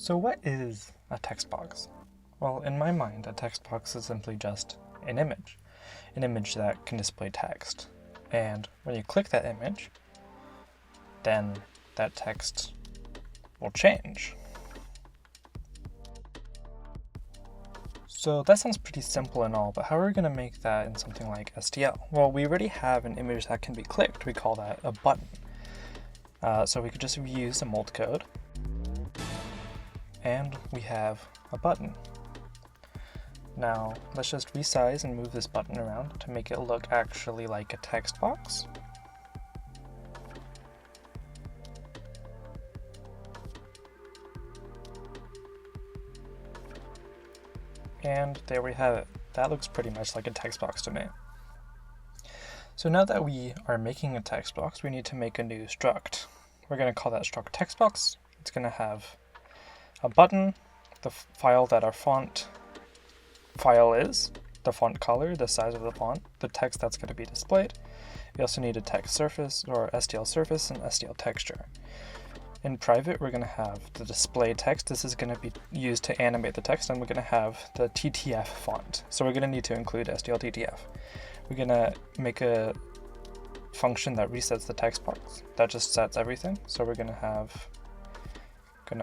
So what is a text box? Well, in my mind, a text box is simply just an image that can display text. And when you click that image, then that text will change. So that sounds pretty simple and all, but how are we going to make that in something like STL? Well, we already have an image that can be clicked. We call that a button. So we could just reuse the mold code, and we have a button. Now, let's just resize and move this button around to make it look actually like a text box. And there we have it. That looks pretty much like a text box to me. So now that we are making a text box, we need to make a new struct. We're going to call that struct text box. It's going to have a button, the file that our font file is, the font color, the size of the font, the text that's going to be displayed. We also need a text surface, or STL surface, and STL texture. In private, we're going to have the display text. This is going to be used to animate the text, and we're going to have the TTF font. So we're going to need to include STL TTF. We're going to make a function that resets the text box. That just sets everything. So we're going to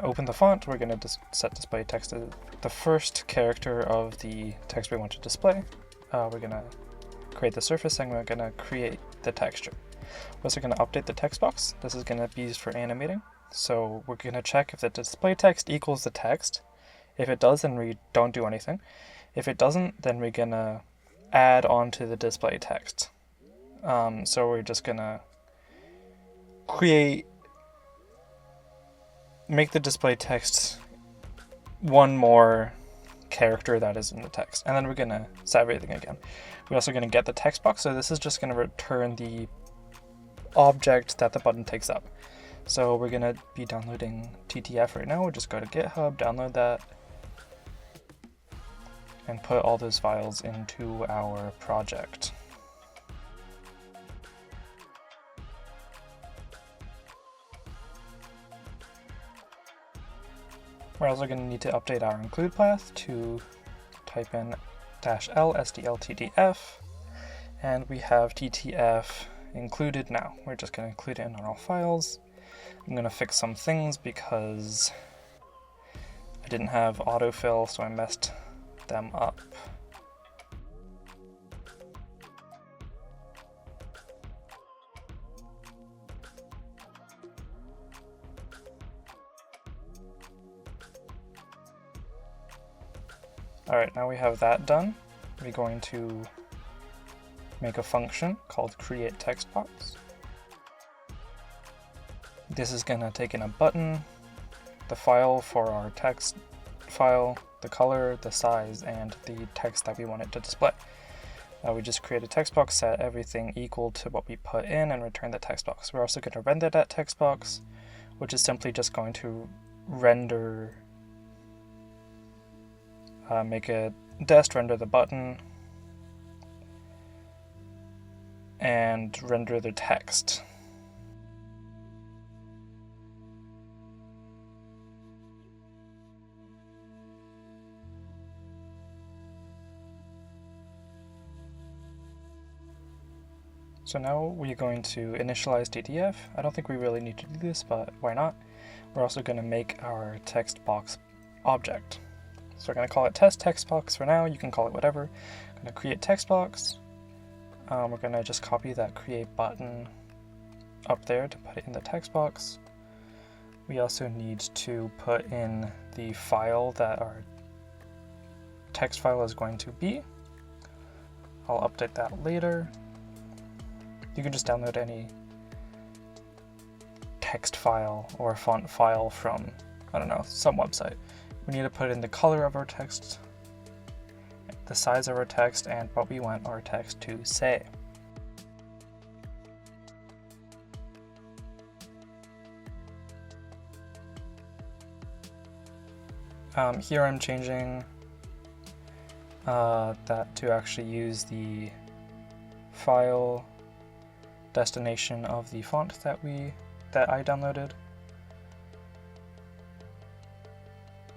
open the font. We're going to set display text as the first character of the text we want to display. We're going to create the surface, and we're going to create the texture. We're also going to update the text box. This is going to be used for animating. So we're going to check if the display text equals the text. If it does, then we don't do anything. If it doesn't, then we're going to add on to the display text. So we're just going to make the display text one more character that is in the text. And then we're going to set everything again. We're also going to get the text box. So this is just going to return the object that the button takes up. So we're going to be downloading TTF right now. We'll just go to GitHub, download that, and put all those files into our project. We're also going to need to update our include path to type in -l STL TTF, and we have TTF included now. We're just going to include it in all files. I'm going to fix some things because I didn't have autofill, so I messed them up. Alright, now we have that done. We're going to make a function called create text box. This is going to take in a button, the file for our text file, the color, the size, and the text that we want it to display. We just create a text box, set everything equal to what we put in, and return the text box. We're also going to render that text box, which is simply just going to render, make a dest render the button, and render the text. So now we're going to initialize TTF. I don't think we really need to do this, but why not? We're also going to make our text box object. So we're going to call it test text box for now. You can call it whatever. I'm going to create text box. We're going to just copy that create button up there to put it in the text box. We also need to put in the file that our text file is going to be. I'll update that later. You can just download any text file or font file from, I don't know, some website. We need to put in the color of our text, the size of our text, and what we want our text to say. Here I'm changing that to actually use the file destination of the font that I downloaded.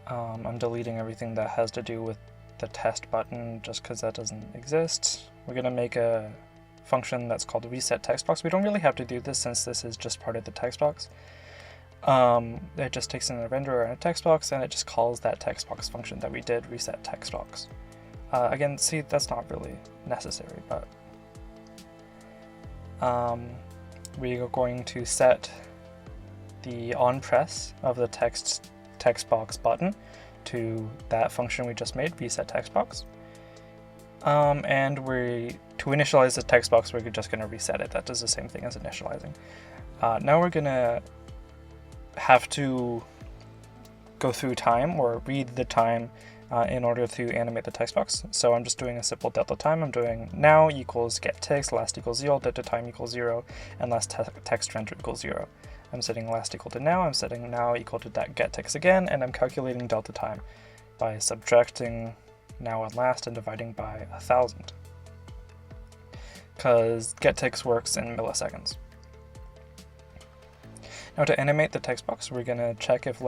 I'm deleting everything that has to do with the test button just because that doesn't exist. We're going to make a function that's called reset textbox. We don't really have to do this since this is just part of the textbox. It just takes in a renderer and a textbox, and it just calls that textbox function that we did, reset textbox. Again, see, that's not really necessary, but we are going to set the on press of the textbox button to that function we just made, reset textbox. And to initialize the textbox, we're just going to reset it. That does the same thing as initializing. Now we're going to have to go through time or read the time in order to animate the text box. So I'm just doing a simple delta time. I'm doing now equals get text, last equals 0, delta time equals 0, and last text render equals 0. I'm setting last equal to now, I'm setting now equal to that get text again, and I'm calculating delta time by subtracting now and last and dividing by 1000. Because get text works in milliseconds. Now to animate the text box, we're going to check if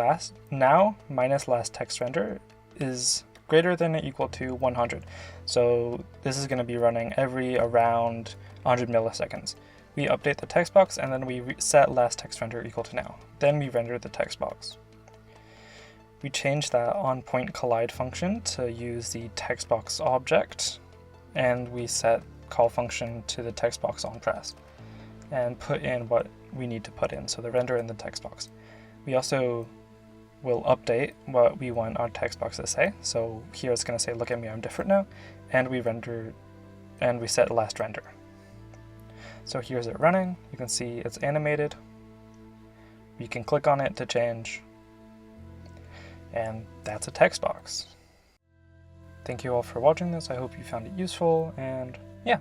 now minus last text render is greater than or equal to 100. So this is going to be running every around 100 milliseconds. We update the text box and then we set last text render equal to now. Then we render the text box. We change that onPointCollide function to use the text box object, and we set call function to the text box onPress and put in what we need to put in, so the render in the text box. We also will update what we want our text box to say. So here it's going to say, look at me, I'm different now, and we render and we set last render. So here's it running. You can see it's animated. We can click on it to change, and that's a text box. Thank you all for watching this. I hope you found it useful, and yeah.